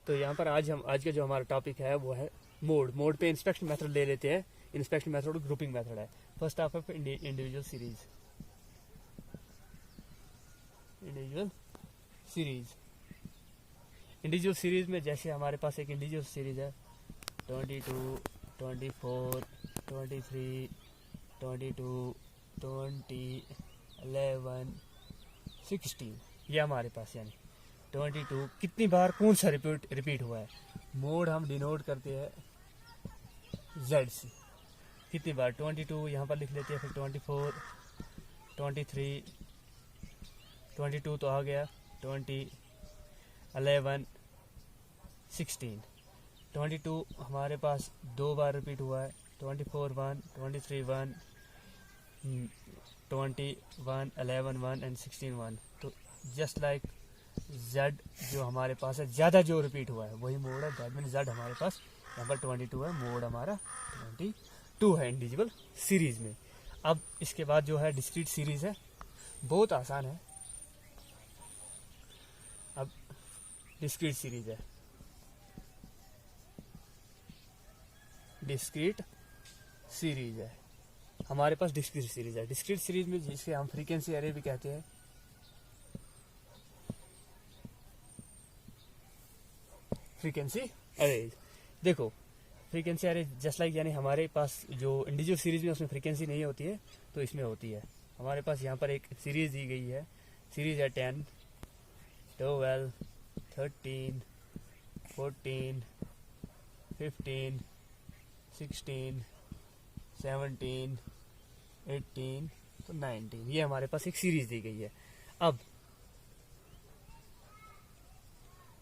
तो यहाँ पर आज का जो हमारा टॉपिक है वो है मोड पे इंस्पेक्शन मेथड ले लेते हैं। इंस्पेक्शन मेथड और ग्रुपिंग मेथड है। First of all individual series individual series में जैसे हमारे पास एक इंडिविजुअल सीरीज है 22, 24, 23, 22, 20, 11, 16, ये हमारे पास यानी 22 कितनी बार कौन सा रिपीट हुआ है। मोड हम डिनोट करते हैं Z से, कितनी बार 22 यहाँ पर लिख लेते हैं, फिर 24, 23, 22 तो आ गया, 20, 11, 16, 22 हमारे पास 2 बार रिपीट हुआ है, 24 1, 23 1, 20 1, 11 1 एंड 16 1। तो जस्ट लाइक Z जो हमारे पास है ज़्यादा जो रिपीट हुआ है वही मोड है। दैट मीन Z हमारे पास यहाँ पर 22 है, मोड हमारा 22 है इंडिविजुअल सीरीज में। अब इसके बाद जो है डिस्क्रीट सीरीज है, बहुत आसान है। अब डिस्क्रीट सीरीज है, डिस्क्रीट सीरीज है हमारे पास। डिस्क्रीट सीरीज है, डिस्क्रीट सीरीज में जिसे हम फ्रीक्वेंसी एरे भी कहते हैं। फ्रीक्वेंसी एरे देखो, फ्रीक्वेंसी एरे जस्ट लाइक यानी हमारे पास जो इंडिविजुअल सीरीज में उसमें फ्रीक्वेंसी नहीं होती है तो इसमें होती है। हमारे पास यहाँ पर एक सीरीज दी गई है, सीरीज है 10, 12, 13, 14, 15, 16, 17, 18 तो 19, ये हमारे पास एक सीरीज दी गई है। अब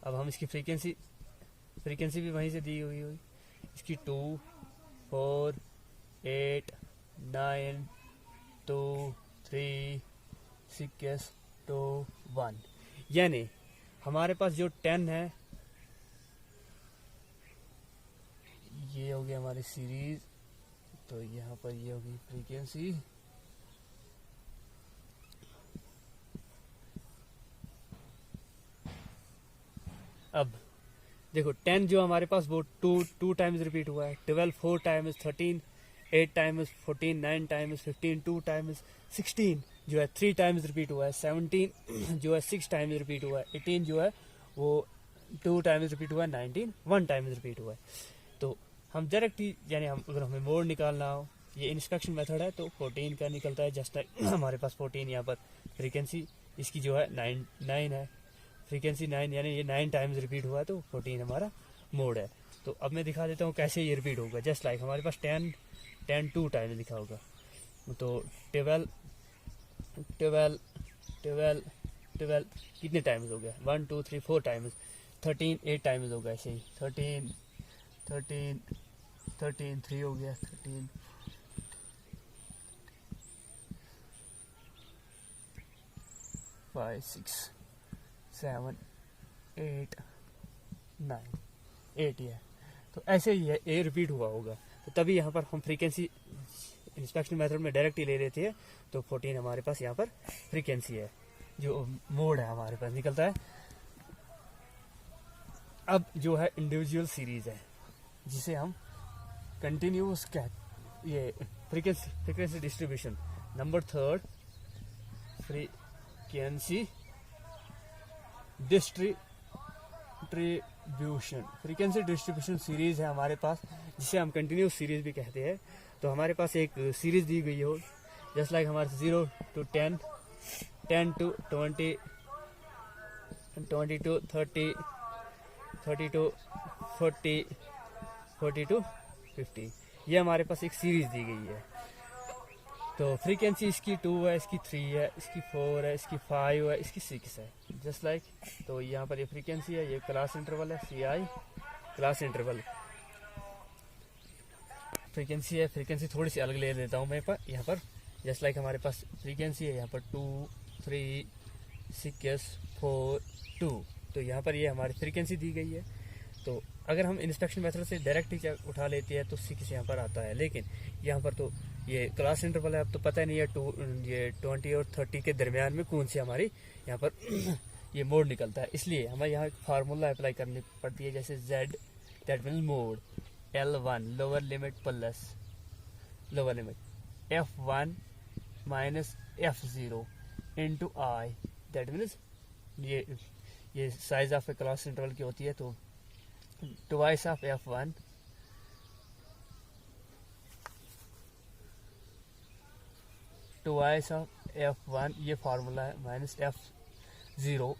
हम इसकी फ्रीक्वेंसी भी वहीं से दी हुई इसकी 2, 4, 8, 9, 2, 3, 6, 2, 1, यानी हमारे पास जो 10 है ये हो गया हमारी सीरीज। तो यहाँ पर ये होगी फ्रीक्वेंसी। अब देखो 10 जो हमारे पास वो 2 टाइम्स रिपीट हुआ है, 12 4 टाइम्स, 13 8 टाइम्स, 14 9 टाइम्स, 15 2 टाइम्स, 16 जो है 3 टाइम्स रिपीट हुआ है, 17 जो है 6 टाइम्स रिपीट हुआ है, 18 जो है वो 2 टाइम्स रिपीट हुआ है, 19 1 टाइम्स रिपीट हुआ है। तो हम डायरेक्ट यानी अगर हमें मोड निकालना हो, ये इंस्पेक्शन मेथड है तो 14 का निकलता है। जस्ट हमारे पास 14 यहाँ पर फ्रीक्वेंसी इसकी जो है 9 है, फ्रीक्वेंसी 9 यानी ये 9 टाइम्स रिपीट हुआ है तो 14 हमारा मोड है। तो अब मैं दिखा देता हूँ कैसे ये रिपीट होगा। जस्ट लाइक हमारे पास 10 2 टाइम्स लिखा होगा, तो 12 कितने टाइम्स हो गया, 1 2 3 4 टाइम्स, 13 8 टाइम्स होगा, ऐसे ही 13 3 हो गया, 13 5 6 7 8 9 8 है। तो ऐसे ही है, ए रिपीट हुआ होगा। तो तभी यहाँ पर हम फ्रीक्वेंसी इंस्पेक्शन मेथड में डायरेक्ट ही ले लेते हैं। तो 14 हमारे पास यहाँ पर फ्रीक्वेंसी है, जो मोड है हमारे पास निकलता है। अब जो है इंडिविजुअल सीरीज है जिसे हम कंटिन्यूस ये frequency distribution number 3 frequency distribution series है हमारे पास, जिसे हम कंटिन्यूस सीरीज भी कहते हैं। तो हमारे पास एक सीरीज दी गई हो, जस्ट लाइक हमारे 0 to 10, 10 to 20, 20 to 30, 30 to 40, 40 to 50, ये हमारे पास एक सीरीज दी गई है। तो फ्रीक्वेंसी इसकी 2 है, इसकी 3 है, इसकी 4 है, इसकी 5 है, इसकी 6 है, जस्ट लाइक। तो यहाँ पर ये फ्रीक्वेंसी है, ये क्लास इंटरवल है, CI क्लास इंटरवल फ्रीक्वेंसी है। फ्रीक्वेंसी थोड़ी सी अलग ले लेता हूँ मैं यहाँ पर, जस्ट लाइक हमारे पास फ्रीक्वेंसी है यहाँ पर 2 3 6 4 2। तो यहाँ पर ये हमारी फ्रीक्वेंसी दी गई है। तो अगर हम इंस्पेक्शन मेथड से डायरेक्ट ही उठा लेते हैं तो 6 यहाँ पर आता है, लेकिन यहाँ पर तो ये क्लास इंटरवल है, अब तो पता नहीं है ये 20 और 30 के दरमियान में कौन सी हमारी यहाँ पर ये मोड निकलता है। इसलिए हमें यहाँ एक फार्मूला अप्लाई करनी पड़ती है, जैसे z that means mode L1 lower limit plus lower limit F1 minus F0 into I that means ये size of a class interval की होती है, तो twice of F1 twice of F1 ये फार्मूला है, माइनस F0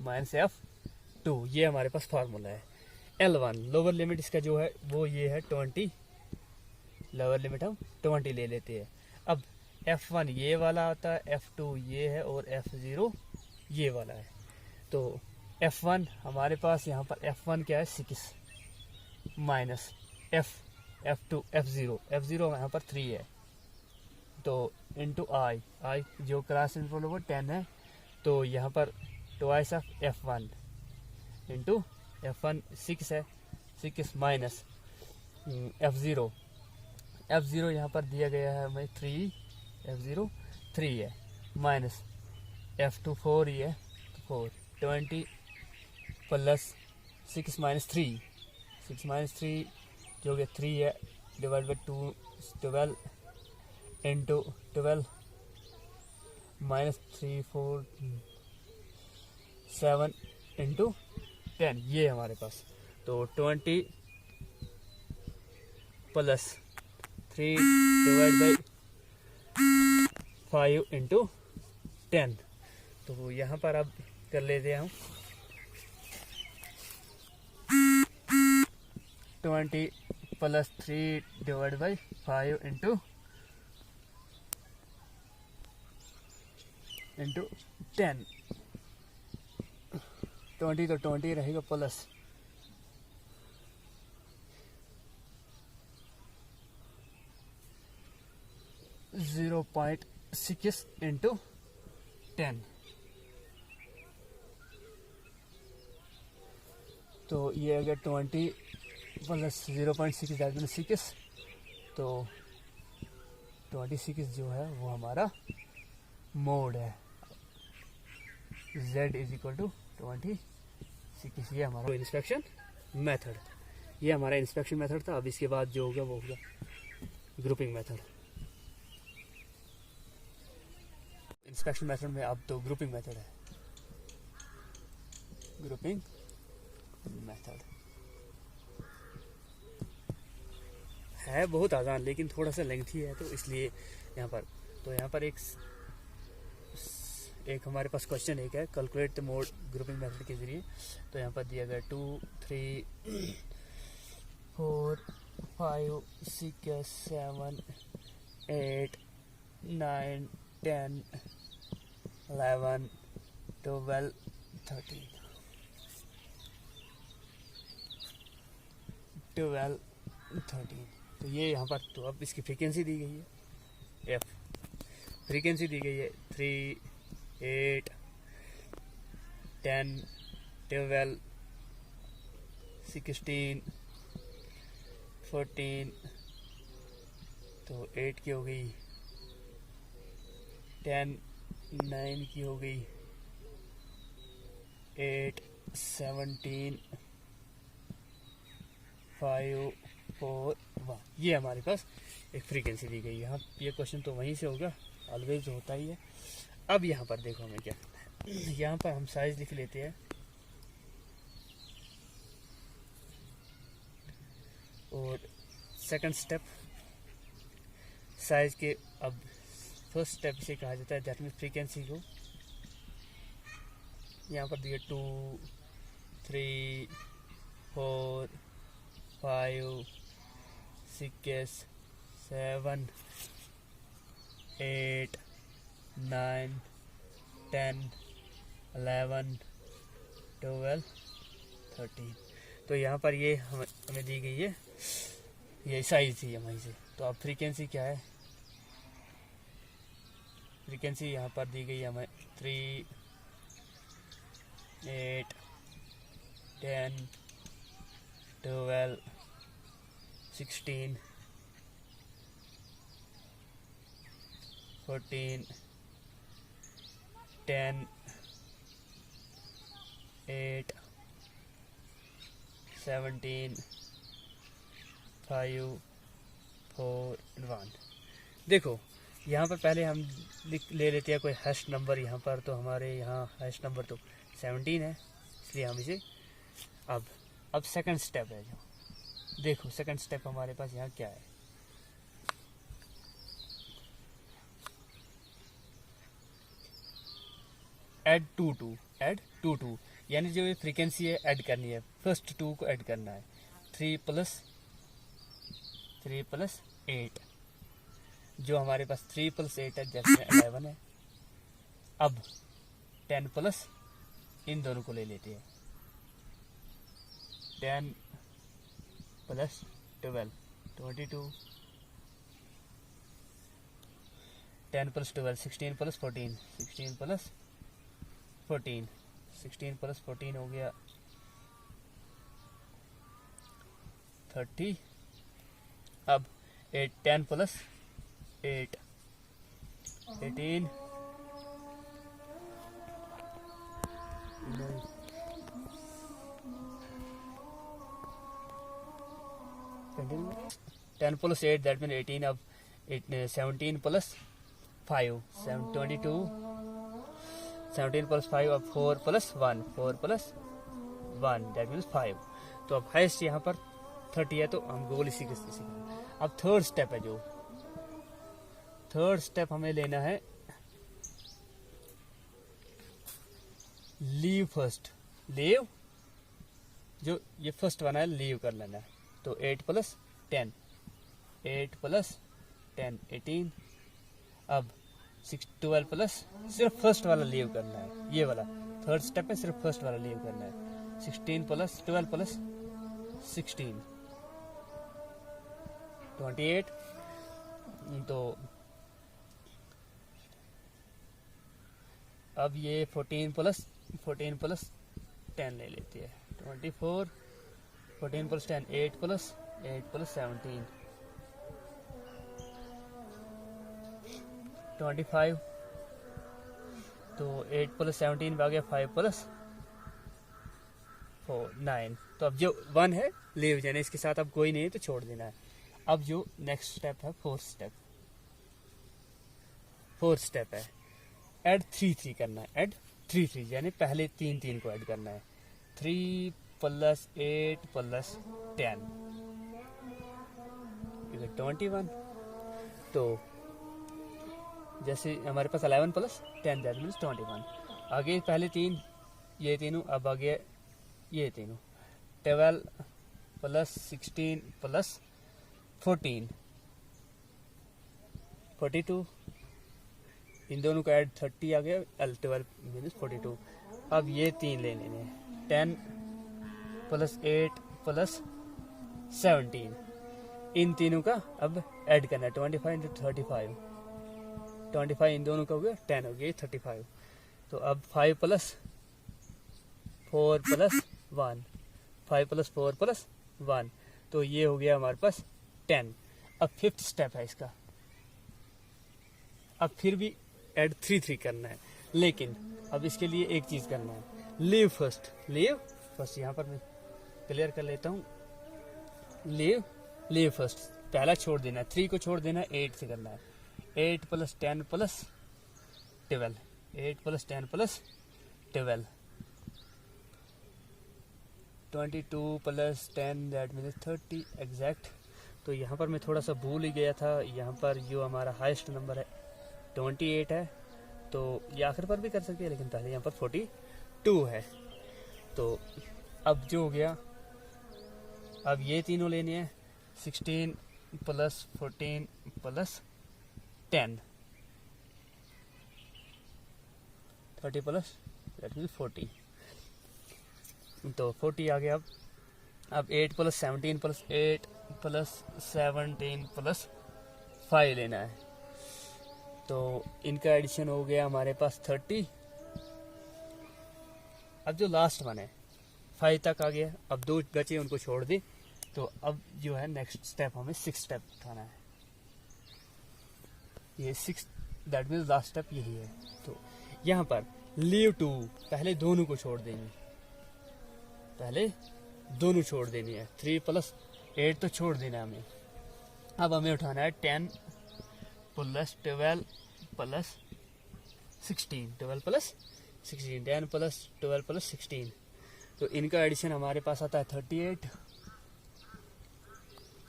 माइनस F2 ये हमारे पास formula है। L1 लोअर लिमिट इसका जो है वो ये है 20, लोअर लिमिट हम 20 ले लेते हैं। अब F1 ये वाला आता है, F2 ये है और F0 ये वाला है। तो F1 हमारे पास यहाँ पर F1 क्या है 6 माइनस F2 F0 यहाँ पर 3 है, तो इंटू आई जो क्लास इंटरवल वो 10 है, तो यहाँ पर twice of F1 into F1 6 है, 6 माइनस F0 यहाँ पर दिया गया है हमें 3, F0 3 है, माइनस F2 4 ही है, 4 20 प्लस 6 माइनस 3 जो कि 3 है divide by 2 12 into 12 minus 3 4 7 into 10 ये हमारे पास। तो 20 प्लस 3 डिवाइड बाई 5 इंटू 10। तो यहाँ पर अब कर लेते हैं हम 20 प्लस 3 डिवाइड बाई 5 इंटू 10। 20 तो 20 रहेगा प्लस 0.6 इंटू 10। तो ये अगर 20 प्लस 0.6 दैट मीन 6, तो 26 जो है वो हमारा मोड है। z इज इक्वल टू 26 ये हमारा इंस्पेक्शन मेथड, ये हमारा इंस्पेक्शन मेथड था। अब इसके बाद जो होगा वो होगा ग्रुपिंग मेथड। इंस्पेक्शन मेथड में अब तो ग्रुपिंग मेथड है, ग्रुपिंग मेथड है बहुत आसान लेकिन थोड़ा सा लेंथी है, तो इसलिए यहाँ पर एक हमारे पास क्वेश्चन एक है, calculate the mode grouping method के जरिए। तो यहाँ पर दिया गया 2 3 4 5 6 7 8 9 10 11 12 13 12 13। तो ये यहाँ पर तो अब इसकी फ्रीक्वेंसी दी गई है, एफ फ्रीक्वेंसी दी गई है 3 8 10 12 16 14। तो 8 की हो गई, 10 9 की हो गई, 8 17 5 4 1। ये हमारे पास एक फ्रीक्वेंसी दी गई है। यहाँ ये क्वेश्चन तो वहीं से होगा, ऑलवेज होता ही है। अब यहाँ पर देखो हमें क्या करना है, यहाँ पर हम साइज लिख लेते हैं और सेकंड स्टेप साइज के। अब फर्स्ट स्टेप इसे कहा जाता है, दैट मीन्स फ्रीक्वेंसी को यहाँ पर दिया 2 3 4 5 6 7 8 9 10 11 12 13। तो यहाँ पर ये हमें दी गई है, ये साइज थी हमारी से। तो अब फ्रीक्वेंसी क्या है, फ्रीक्वेंसी यहाँ पर दी गई है हमें 3 8 10 12 16 14 10 8 17 5 4 1। देखो यहाँ पर पहले हम ले लेते हैं कोई हैश नंबर यहाँ पर, तो हमारे यहाँ हैश नंबर तो 17 है, इसलिए हम इसे अब सेकंड स्टेप है जो, देखो सेकंड स्टेप हमारे पास यहाँ क्या है, ऐड टू, यानी जो ये फ्रीक्वेंसी है ऐड करनी है, फर्स्ट 2 को ऐड करना है। 3 प्लस 8, जो हमारे पास 3 प्लस 8 है, जैसे 11 है। अब 10 प्लस इन दोनों को ले लेते हैं, 10 plus 12 22, 10 plus 12 16 plus 14, 16 plus 14, 16 plus 14 हो गया 30। अब 10 प्लस 8 18, 10 plus 8 that means 18। अब 17 plus 5 22, 17 plus 5, अब 4 plus 1 that means 5। तो अब हाइस्ट यहाँ पर 30 है, तो हम गोल इसी के अब थर्ड स्टेप है, जो थर्ड स्टेप हमें लेना है लीव फर्स्ट, लीव जो ये फर्स्ट वाला है लीव कर लेना है। तो 8 प्लस 10 18। अब 12 प्लस सिर्फ फर्स्ट वाला लीव करना है, ये वाला थर्ड स्टेप है, सिर्फ फर्स्ट वाला लीव करना है। 16 प्लस 12 प्लस 16 28। तो अब ये 14 प्लस 10 ले लेते हैं, 24। 14 प्लस 10 8 प्लस 17 25। तो 8 प्लस 17 में आ गया 5 प्लस 4 9। तो अब जो 1 है लीव जाने, इसके साथ अब कोई नहीं है तो छोड़ देना है। अब जो नेक्स्ट स्टेप है फोर्थ स्टेप है ऐड 3 करना है, ऐड 3 यानी पहले 3 को ऐड करना है। 3 प्लस 8 प्लस 10 21। तो जैसे हमारे पास 11 प्लस 10 दैट मीन्स 21। आगे पहले 3 ये तीनों, अब आगे ये तीनों 12 प्लस 16 प्लस 14 42। इन दोनों का ऐड 30 आ गया, 12 मीन्स 42। अब ये 3 ले लेने हैं, 10 प्लस 8 प्लस 17। इन तीनों का अब ऐड करना है, 25 इंटू 35, 25 इन दोनों का हो गया 10 हो गया 35। तो अब 5 प्लस 4 प्लस 1, 5 प्लस 4 प्लस 1, तो ये हो गया हमारे पास 10। अब फिफ्थ स्टेप है इसका, अब फिर भी ऐड 3 करना है, लेकिन अब इसके लिए एक चीज करना है, लीव फर्स्ट यहाँ पर मैं क्लियर कर लेता हूँ। लीव फर्स्ट पहला छोड़ देना है, 3 को छोड़ देना है, 8 से करना है। 8 plus 10 plus 12, 8 plus 10 plus 12, 22 plus 10 that means 30 exact. तो यहाँ पर मैं थोड़ा सा भूल ही गया था, यहाँ पर जो हमारा हाईएस्ट नंबर है 28 है, तो ये आखिर पर भी कर सकते हैं, लेकिन पहले यहाँ पर 42 है। तो अब जो हो गया, अब ये तीनों लेने हैं, 16 plus 14 plus 10 30 plus that means 40। तो 40 आ गया। अब 8 प्लस 17 प्लस 8 प्लस 17 प्लस 5 लेना है, तो इनका एडिशन हो गया हमारे पास 30। अब जो लास्ट वन है 5 तक आ गया, अब 2 बचे उनको छोड़ दे। तो अब जो है नेक्स्ट स्टेप हमें 6 स्टेप उठाना है, ये 6 दैट मीन्स लास्ट स्टेप यही है। तो यहाँ पर लीव 2 पहले दोनों को छोड़ देंगे, पहले दोनों छोड़ देनी है, 3 + 8 तो छोड़ देना है हमें। अब हमें उठाना है 10 + 12 + 16, 12 + 16, 10 + 12 + 16। तो इनका एडिशन हमारे पास आता है 38।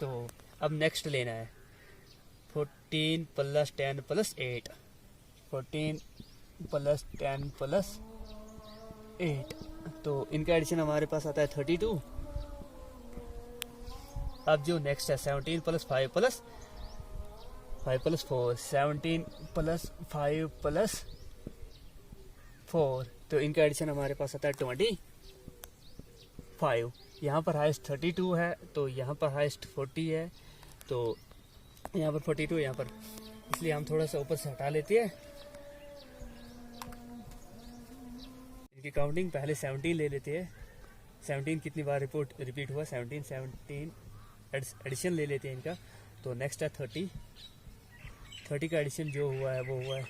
तो अब नेक्स्ट लेना है 14 + 10 + 8, 14 + 10 + 8। तो इनका एडिशन हमारे पास आता है 32। अब जो नेक्स्ट है 17 + 5 + 4, 17 + 5 + 4। तो इनका एडिशन हमारे पास आता है 25। यहाँ पर हाइस्ट 32 है, तो यहाँ पर हाइस्ट 40 है, तो यहाँ पर 42, यहाँ पर, इसलिए हम थोड़ा सा ऊपर से हटा लेते हैं। इनकी काउंटिंग पहले 17 ले लेते हैं। 17 कितनी बार रिपीट हुआ, 17 एडिशन ले लेते हैं इनका। तो नेक्स्ट है 30 का एडिशन जो हुआ है वो हुआ है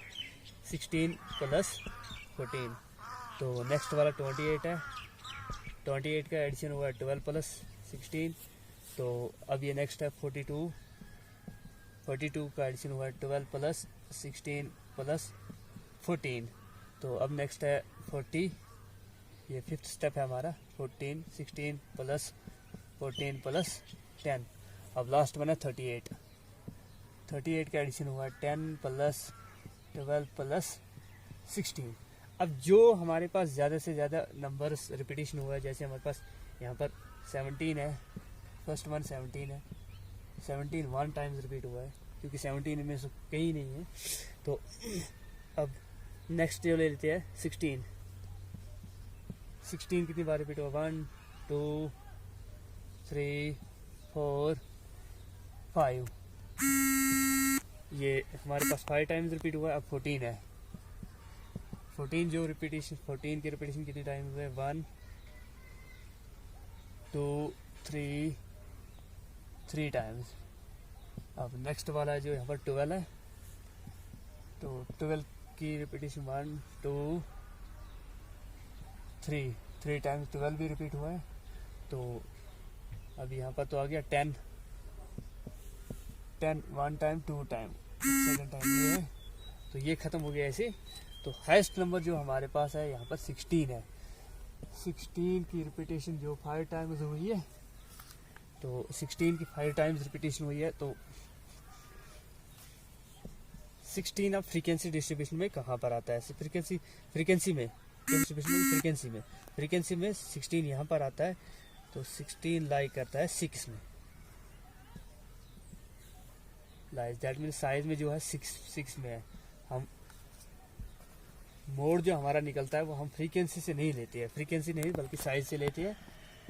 16 + 14। तो नेक्स्ट वाला 28 है, 28 का एडिशन हुआ है 12 + 16। तो अब ये नेक्स्ट है 42 का एडिशन हुआ है 12 + 16 + 14। तो अब नेक्स्ट है 40, ये 5th स्टेप है हमारा, 14 16 + 14 + 10। अब लास्ट बना 38 का एडिशन हुआ है 10 + 12 + 16। अब जो हमारे पास ज़्यादा से ज़्यादा नंबर्स रिपीटिशन हुआ है, जैसे हमारे पास यहाँ पर 17 है, फर्स्ट वन 17 है, 17 1 टाइम्स रिपीट हुआ है, क्योंकि 17 में से कहीं नहीं है। तो अब नेक्स्ट जो ले लेते हैं 16 कितनी बार रिपीट हुआ, 1 2 3 4 5। ये हमारे पास 5 टाइम्स रिपीट हुआ है। अब 14 है, 14 जो रिपीटेशन, 14 की रिपीटेशन कितनी टाइम्स हुए, 1 2 3 टाइम्स। अब नेक्स्ट वाला जो यहाँ पर 12 है, तो 12 की रिपीटेशन 1 2 3 टाइम्स 12 भी रिपीट हुआ है। तो अब यहाँ पर तो आ गया 10 1 टाइम 2 टाइम, सेकंड टाइम ये है। तो ये ख़त्म हो गया ऐसे। तो हाईएस्ट नंबर जो हमारे पास है यहाँ पर 16 है। 16 की रिपीटेशन जो 5 टाइम्स हुई है, तो 16 की 5 टाइम्स रिपीटेशन हुई है। तो 16 अब फ्रीक्वेंसी डिस्ट्रीब्यूशन में कहाँ पर आता है, फ्रीक्वेंसी में फ्रीक्वेंसी में 16 यहाँ पर आता है। तो 16 लाई करता है 6 में, लाइज दैट मीन साइज में जो है 6 में है। हम मोड जो हमारा निकलता है वो हम फ्रीक्वेंसी से नहीं लेते हैं, फ्रीक्वेंसी नहीं बल्कि साइज से लेते हैं।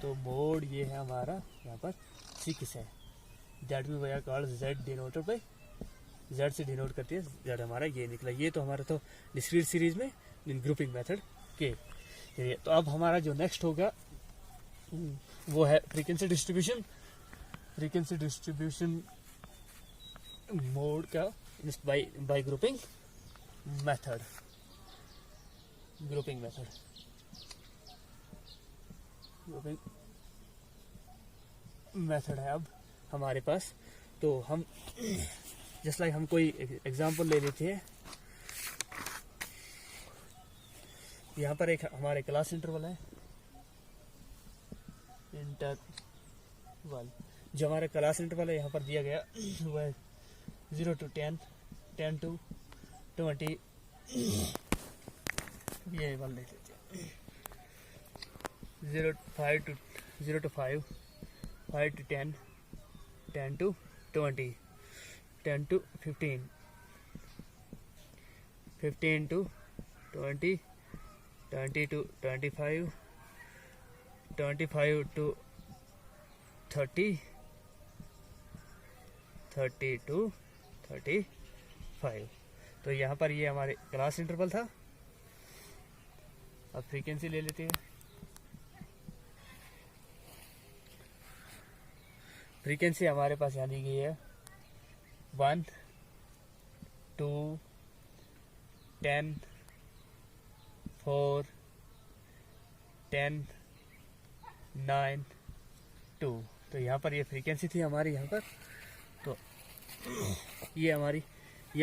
तो मोड ये है हमारा यहाँ पर 6 है। That mean we are called Z denoted by, Z से डिनोट करती है, Z हमारा ये निकला। ये तो हमारा तो डिस्क्रीट सीरीज में ग्रुपिंग मेथड के। तो अब हमारा जो नेक्स्ट होगा वो है फ्रीक्वेंसी डिस्ट्रीब्यूशन मोड का bye grouping method. Grouping method है अब हमारे पास। तो हम जस्ट लाइक हम कोई एग्जांपल ले लेते हैं। यहाँ पर एक हमारे क्लास इंटरवल है, जो हमारा क्लास इंटरवल है यहाँ पर दिया गया वो है 0 to 10, 10 to 20, ये वाला देख लेते हैं, 0 to 5, 5 to 10, 10 to 20, 10 to 15, 15 to 20, 20 to 25, 25 to 30, 30 to 35। तो यहाँ पर ये हमारे क्लास इंटरवल था। अब फ्रीक्वेंसी ले लेते हैं। फ्रीक्वेंसी हमारे पास यहाँ दी गई है 1 2 10 4 10 9 2। तो यहाँ पर ये फ्रीक्वेंसी थी हमारी यहाँ पर। तो ये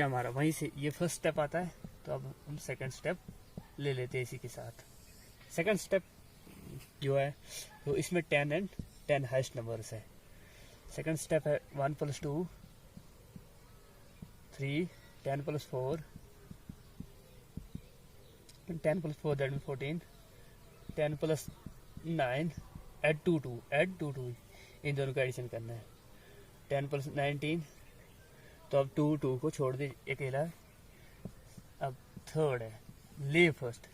हमारा वहीं से ये फर्स्ट स्टेप आता है। तो अब हम सेकंड स्टेप ले लेते हैं इसी के साथ। सेकंड स्टेप जो है तो इसमें 10 एंड 10 हाइस्ट नंबर्स है। सेकंड स्टेप है 1 + 2 3 10 + 4 10 + 4 दैट मीन 14 10 + 9 ऐड 2 2 इन दोनों का एडिशन करना है। 10 + 19 तो अब 2 को छोड़ दे अकेला। अब थर्ड है लीव फर्स्ट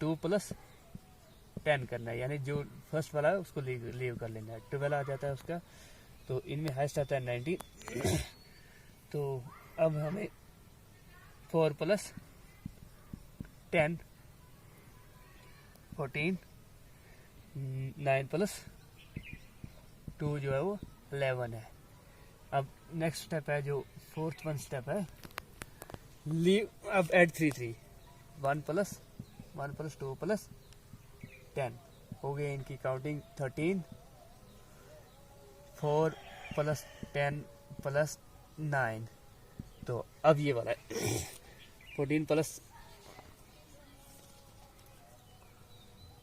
2 + 10 करना है, यानी जो फर्स्ट वाला है उसको लीव कर लेना है। 12 आ जाता है उसका। तो इनमें हाइस्ट आता है 19। तो अब हमें 4 + 10 14 9 + 2 जो है वो 11 है। अब नेक्स्ट स्टेप है जो फोर्थ वन स्टेप है लीव। अब ऐड 3 1 + 2 + 10 हो गए इनकी काउंटिंग 13 4 + 10 + 9। तो अब ये वाला है 14 +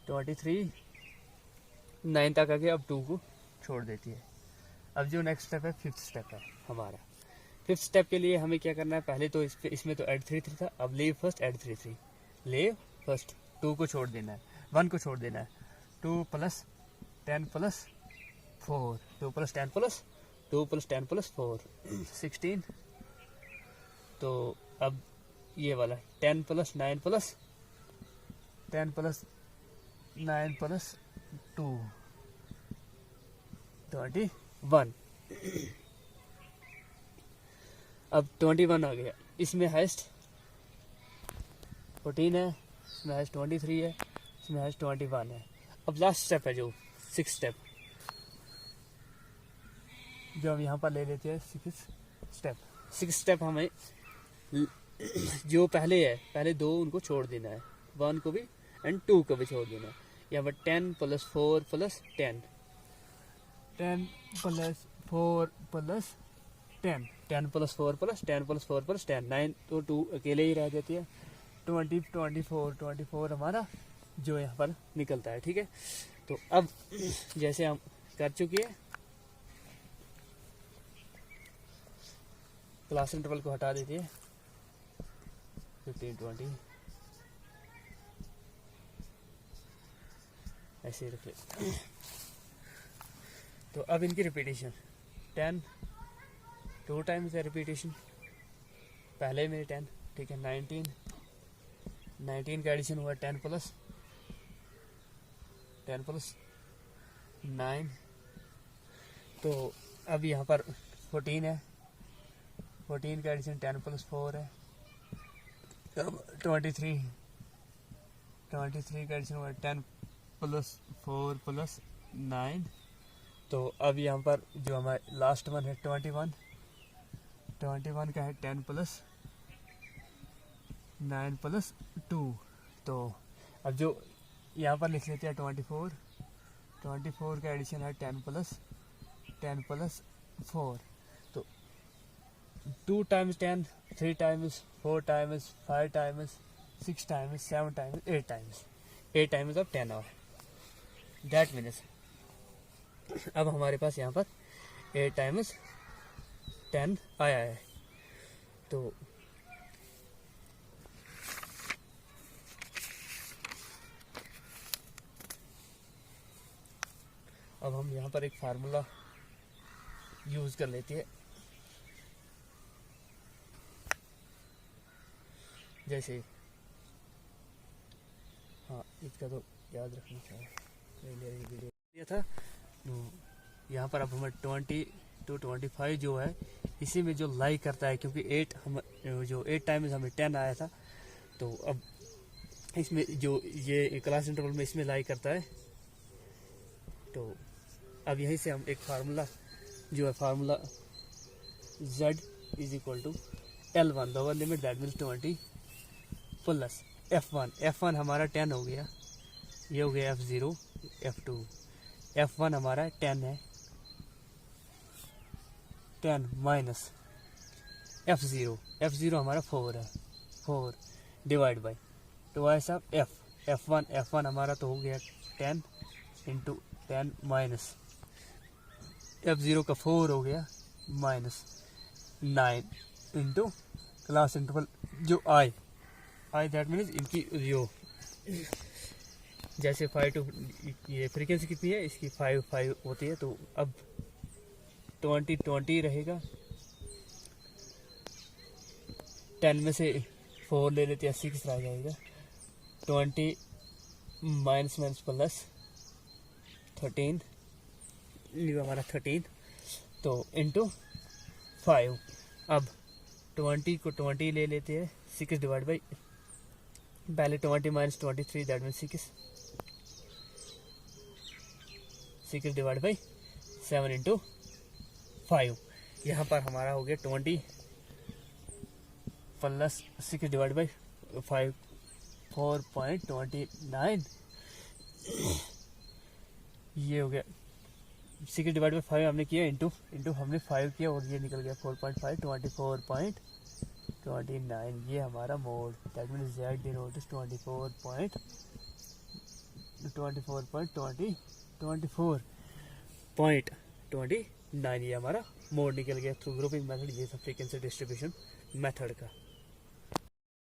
23 9 तक आके अब 2 को छोड़ देती है। अब जो नेक्स्ट स्टेप है फिफ्थ स्टेप है हमारा। फिफ्थ स्टेप के लिए हमें क्या करना है, पहले तो इसमें तो ऐड 3 था। अब leave first aid 3 leave first 2 को छोड़ देना है, 1 को छोड़ देना है। 2 + 10 + 4 2 + 10 + 2 + 10 + 4 16। तो अब ये वाला 10 + 9 + 10 + 9 + 2 21। अब 21 आ गया। इसमें हाइस्ट 14 है, इसमें हाइस्ट 23 है, इसमें हाइस्ट 21 है। अब लास्ट स्टेप है जो 6 स्टेप, जो हम यहाँ पर ले लेते हैं 6 स्टेप हमें जो पहले 2 उनको छोड़ देना है, 1 को भी एंड 2 को भी छोड़ देना है। यहाँ पर 10 + 4 + 10 10 + 4 + 10 10 + 4 + 10 + 4 + 10 9 तो 2 अकेले ही रह जाती है। 20 24 हमारा जो यहाँ पर निकलता है। ठीक है, तो अब जैसे हम कर चुके हैं, क्लास इंटरवल को हटा देते हैं 15 20 ऐसे रख ले। तो अब इनकी रिपीटेशन 10 2 टाइम्स है रिपीटेशन, पहले में 10। ठीक है, 19 का एडिशन हुआ 10 + 9। तो अब यहाँ पर 14 है, 14 का एडिशन 10 + 4 है। अब 23 का एडिशन हुआ 10 + 4 + 9। तो अब यहाँ पर जो हमारे लास्ट वन है 21 का है 10 + 9 + 2। तो अब जो यहाँ पर लिख लेते हैं 24 का एडिशन है 10 + 4। तो 2 times 10 3 times 4 times 5 times 6 times 7 times 8 times of 10 hour. That means अब हमारे पास यहाँ पर 8 टाइम्स 10 आया है। तो अब हम यहाँ पर एक फार्मूला यूज कर लेते हैं, जैसे हाँ इसका तो याद रखना चाहिए ये था। तो यहाँ पर अब हमें 20 to 25 जो है इसी में जो लाई करता है, क्योंकि 8 टाइम्स हमें 10 आया था। तो अब इसमें जो ये क्लास इंटरवल में इसमें लाई करता है। तो अब यहीं से हम एक फार्मूला जो है formula z = L1 lower limit that means 20 + F1 हमारा 10 हो गया, ये हो गया F0 F2 F1 हमारा 10 है, 10 माइनस F0 हमारा 4 है, 4 डिवाइड बाई, तो ऐसा F1 हमारा तो हो गया 10 इंटू 10 माइनस F0 का 4 हो गया माइनस 9 इंटू क्लास इंटरवल जो आई दैट मीन्स इनकी जो जैसे 5 टू ये फ्रीक्वेंसी कितनी है इसकी 5 होती है, तो अब 20 रहेगा, 10 में से 4 ले लेते हैं 6 रह जाएगा, 20 माइनस प्लस 13 ये हमारा 13 तो इंटू 5। अब 20 को 20 ले लेते हैं, 6 डिवाइड बाई पहले 20 minus 23 that mean 6 divide by 7 into 5। यहाँ पर हमारा हो गया 20 प्लस 6 डिवाइड बाई 5 4.29 ये हो गया। 6 डिवाइड बाई 5 हमने किया इंटू हमने 5 किया और ये निकल गया 4.5 24.29 ये हमारा mode that mean Z denote is 24.29 ये हमारा मोड निकल गया थ्रू ग्रुपिंग मेथड। ये सब फ्रीक्वेंसी डिस्ट्रीब्यूशन मेथड का।